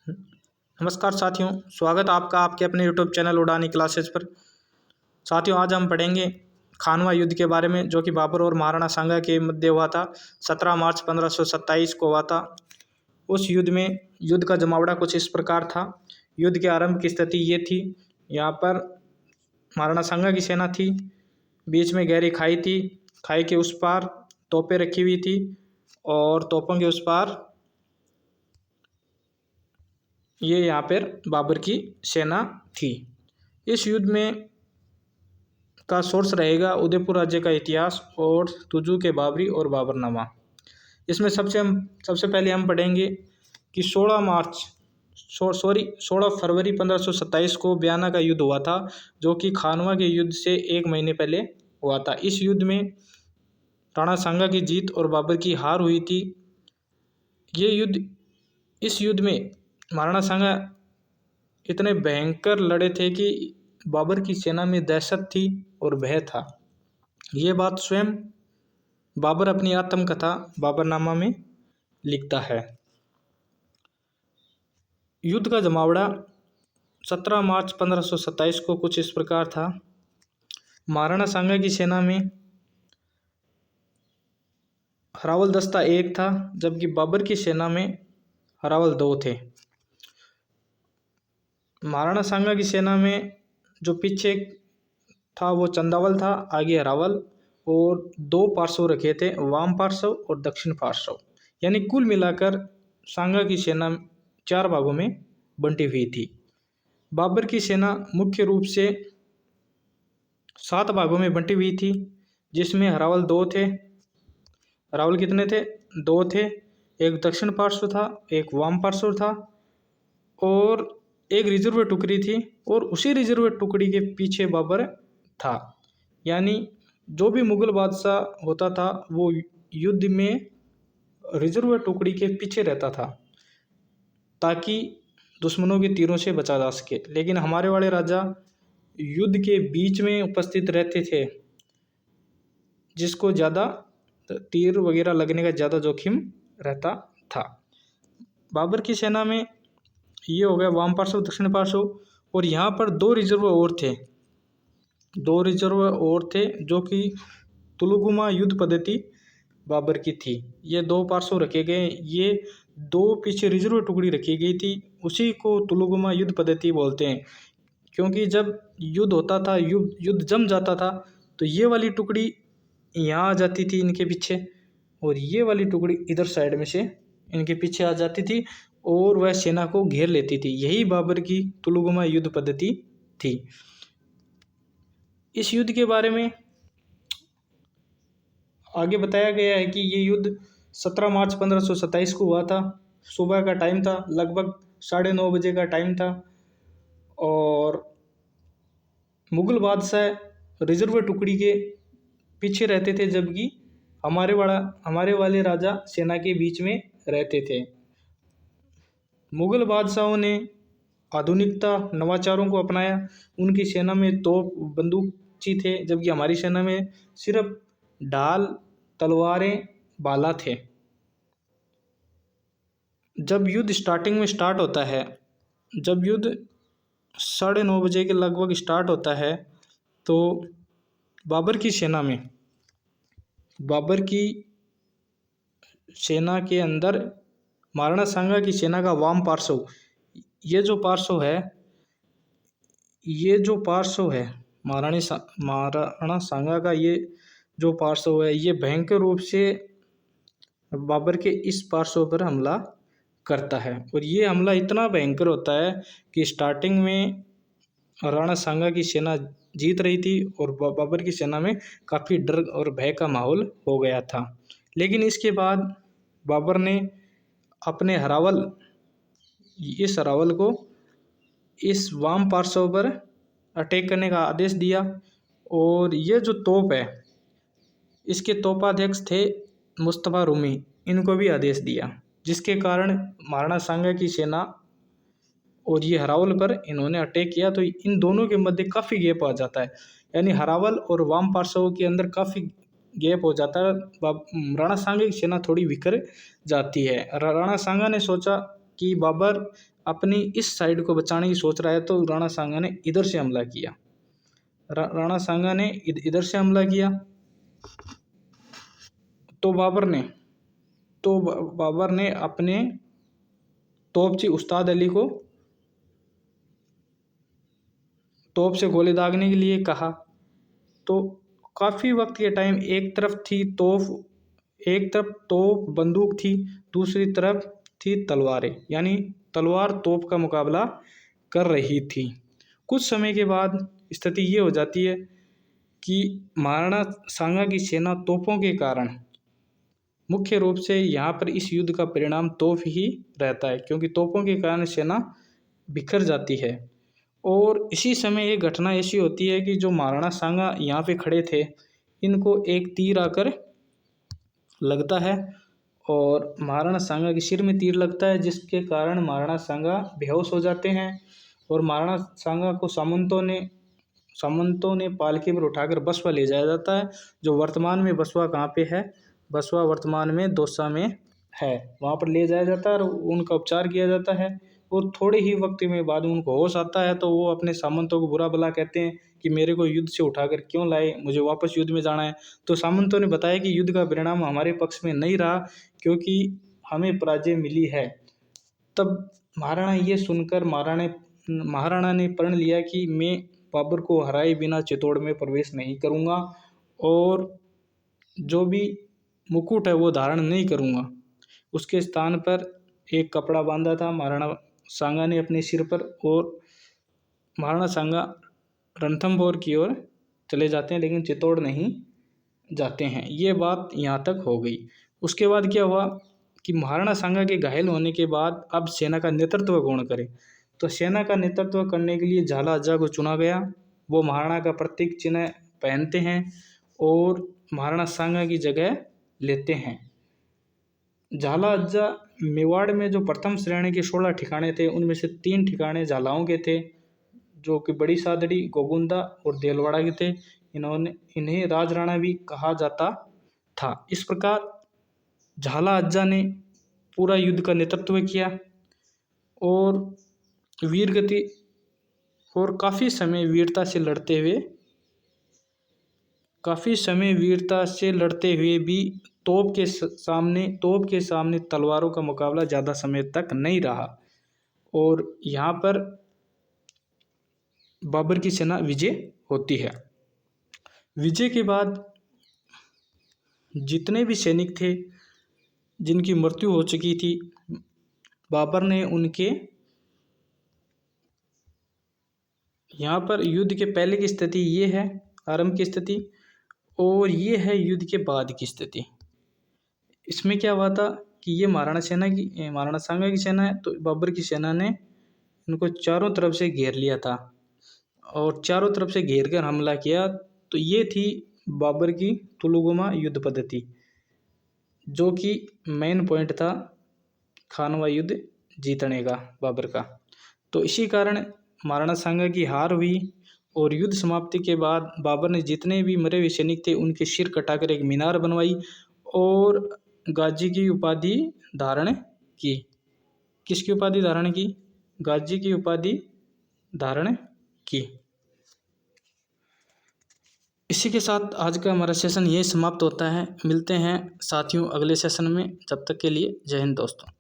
नमस्कार साथियों, स्वागत है आपका आपके अपने यूट्यूब चैनल उड़ानी क्लासेस पर। साथियों, आज हम पढ़ेंगे खानवा युद्ध के बारे में, जो कि बाबर और महाराणा सांगा के मध्य हुआ था। 17 मार्च 1527 को हुआ था। उस युद्ध में युद्ध का जमावड़ा कुछ इस प्रकार था। युद्ध के आरंभ की स्थिति ये थी। यहाँ पर महाराणा सांगा की सेना थी, बीच में गहरी खाई थी। खाई के उस पार तोपें रखी हुई थी और तोपों के उस पार ये यहाँ पर बाबर की सेना थी। इस युद्ध में का सोर्स रहेगा उदयपुर राज्य का इतिहास और तुजू के बाबरी और बाबरनामा। इसमें सबसे पहले हम पढ़ेंगे कि 16 फरवरी 1527 को बयाना का युद्ध हुआ था, जो कि खानवा के युद्ध से 1 महीने पहले हुआ था। इस युद्ध में राणा सांगा की जीत और बाबर की हार हुई थी। इस युद्ध में महाराणा सांगा इतने भयंकर लड़े थे कि बाबर की सेना में दहशत थी और भय था। ये बात स्वयं बाबर अपनी आत्मकथा बाबरनामा में लिखता है। युद्ध का जमावड़ा 17 मार्च 1527 को कुछ इस प्रकार था। महाराणा सांगा की सेना में हरावल दस्ता 1 था, जबकि बाबर की सेना में हरावल 2 थे। महाराणा सांगा की सेना में जो पीछे था वो चंदावल था, आगे हरावल, और 2 पार्श्व रखे थे, वाम पार्श्व और दक्षिण पार्श्व। यानी कुल मिलाकर सांगा की सेना 4 भागों में बंटी हुई थी। बाबर की सेना मुख्य रूप से 7 भागों में बंटी हुई थी, जिसमें हरावल 2 थे। हरावल कितने थे? 2 थे। एक दक्षिण पार्श्व था, एक वाम पार्श्व था, और एक रिजर्व टुकड़ी थी, और उसी रिजर्व टुकड़ी के पीछे बाबर था। यानी जो भी मुगल बादशाह होता था वो युद्ध में रिजर्व टुकड़ी के पीछे रहता था, ताकि दुश्मनों के तीरों से बचा जा सके। लेकिन हमारे वाले राजा युद्ध के बीच में उपस्थित रहते थे, जिसको ज़्यादा तीर वगैरह लगने का ज़्यादा जोखिम रहता था। बाबर की सेना में ये हो गया वाम पार्श्व दक्षिण पार्श्व, और यहाँ पर 2 रिजर्व और थे। 2 रिजर्व और थे, जो कि तुलुगुमा युद्ध पद्धति बाबर की थी। ये 2 पार्श्व रखे गए, ये 2 पीछे रिजर्व टुकड़ी रखी गई थी। उसी को तुलुगुमा युद्ध पद्धति बोलते हैं, क्योंकि जब युद्ध होता था, युद्ध जम जाता था, तो ये वाली टुकड़ी यहाँ आ जाती थी इनके पीछे, और ये वाली टुकड़ी इधर साइड में से इनके पीछे आ जाती थी, और वह सेना को घेर लेती थी। यही बाबर की तुलुगुमा युद्ध पद्धति थी। इस युद्ध के बारे में आगे बताया गया है कि ये युद्ध 17 मार्च 1527 को हुआ था। सुबह का टाइम था, लगभग 9:30 बजे का टाइम था, और मुगल बादशाह रिजर्व टुकड़ी के पीछे रहते थे, जबकि हमारे वाले राजा सेना के बीच में रहते थे। मुगल बादशाहों ने आधुनिकता नवाचारों को अपनाया। उनकी सेना में तोप बंदूकची थे, जबकि हमारी सेना में सिर्फ ढाल, तलवारें, भाला थे। जब युद्ध स्टार्टिंग में स्टार्ट होता है, जब युद्ध 9:30 बजे के लगभग स्टार्ट होता है, तो बाबर की सेना के अंदर महाराणा सांगा की सेना का वाम पार्श्व, ये जो पार्श्व है महाराणा सांगा का, ये जो पार्श्व है, ये भयंकर रूप से बाबर के इस पार्श्व पर हमला करता है। और ये हमला इतना भयंकर होता है कि स्टार्टिंग में राणा सांगा की सेना जीत रही थी, और बाबर की सेना में काफ़ी डर और भय का माहौल हो गया था। लेकिन इसके बाद बाबर ने अपने इस हरावल को इस वाम पार्श्व पर अटैक करने का आदेश दिया, और ये जो तोप है, इसके तोपाध्यक्ष थे मुस्तफ़ा रूमी, इनको भी आदेश दिया, जिसके कारण महाराणा सांगा की सेना और ये हरावल पर इन्होंने अटैक किया। तो इन दोनों के मध्य काफ़ी गैप आ जाता है, यानी हरावल और वाम पार्श्व के अंदर काफ़ी गैप हो जाता है। राणा सांगा की सेना थोड़ी बिखर जाती है। राणा सांगा ने सोचा कि बाबर अपनी इस साइड को बचाने की सोच रहा है, तो राणा सांगा ने इधर से हमला किया। राणा सांगा ने इधर से हमला किया, तो बाबर ने अपने तोपची उस्ताद अली को तोप से गोली दागने के लिए कहा। तो काफ़ी वक्त के टाइम एक तरफ तोप बंदूक थी, दूसरी तरफ थी तलवारें, यानी तलवार तोप का मुकाबला कर रही थी। कुछ समय के बाद स्थिति ये हो जाती है कि महाराणा सांगा की सेना तोपों के कारण, मुख्य रूप से यहाँ पर इस युद्ध का परिणाम तोप ही रहता है, क्योंकि तोपों के कारण सेना बिखर जाती है। और इसी समय एक घटना ऐसी होती है कि जो महाराणा सांगा यहाँ पे खड़े थे, इनको एक तीर आकर लगता है और महाराणा सांगा के सिर में तीर लगता है, जिसके कारण महाराणा सांगा बेहोश हो जाते हैं। और महाराणा सांगा को सामंतों ने पालकी पर उठाकर बसवा ले जाया जाता है, जो वर्तमान में बसवा कहाँ पे है, बसवा वर्तमान में दौसा में है, वहाँ पर ले जाया जाता है और उनका उपचार किया जाता है। और थोड़े ही वक्त में बाद उनको होश आता है, तो वो अपने सामंतों को बुरा भला कहते हैं कि मेरे को युद्ध से उठाकर क्यों लाए, मुझे वापस युद्ध में जाना है। तो सामंतों ने बताया कि युद्ध का परिणाम हमारे पक्ष में नहीं रहा, क्योंकि हमें पराजय मिली है। तब महाराणा ये सुनकर महाराणा ने प्रण लिया कि मैं बाबर को हराए बिना चित्तौड़ में प्रवेश नहीं करूँगा और जो भी मुकुट है वो धारण नहीं करूँगा। उसके स्थान पर एक कपड़ा बांधा था महाराणा सांगा ने अपने सिर पर, और महाराणा सांगा रणथंभौर की ओर चले जाते हैं, लेकिन चित्तौड़ नहीं जाते हैं। ये बात यहाँ तक हो गई। उसके बाद क्या हुआ कि महाराणा सांगा के घायल होने के बाद अब सेना का नेतृत्व कौन करे, तो सेना का नेतृत्व करने के लिए झाला अज्जा को चुना गया। वो महाराणा का प्रतीक चिन्ह पहनते हैं और महाराणा सांगा की जगह लेते हैं। झाला अज्जा मेवाड़ में जो प्रथम श्रेणी के 16 ठिकाने थे, उनमें से 3 ठिकाने झालाओं के थे, जो कि बड़ी सादड़ी, गोगुंदा और देलवाड़ा के थे। इन्हें राजराणा भी कहा जाता था। इस प्रकार झाला अज्जा ने पूरा युद्ध का नेतृत्व किया और वीरगति और काफ़ी समय वीरता से लड़ते हुए भी तोप के सामने तलवारों का मुकाबला ज़्यादा समय तक नहीं रहा और यहाँ पर बाबर की सेना विजय होती है। विजय के बाद जितने भी सैनिक थे जिनकी मृत्यु हो चुकी थी, बाबर ने उनके यहाँ पर युद्ध के पहले की स्थिति ये है, आरंभ की स्थिति, और ये है युद्ध के बाद की स्थिति। इसमें क्या हुआ था कि ये महाराणा सांगा की सेना है, तो बाबर की सेना ने इनको चारों तरफ से घेर लिया था और चारों तरफ से घेर कर हमला किया। तो ये थी बाबर की तुलुगुमा युद्ध पद्धति, जो कि मेन पॉइंट था खानवा युद्ध जीतने का बाबर का। तो इसी कारण महाराणा सांगा की हार हुई और युद्ध समाप्ति के बाद बाबर ने जितने भी मरे हुए सैनिक थे उनके सिर कटाकर एक मीनार बनवाई और गाजी की उपाधि धारण की। किसकी उपाधि धारण की? गाजी की उपाधि धारण की। इसी के साथ आज का हमारा सेशन यही समाप्त होता है। मिलते हैं साथियों अगले सेशन में। जब तक के लिए जय हिंद दोस्तों।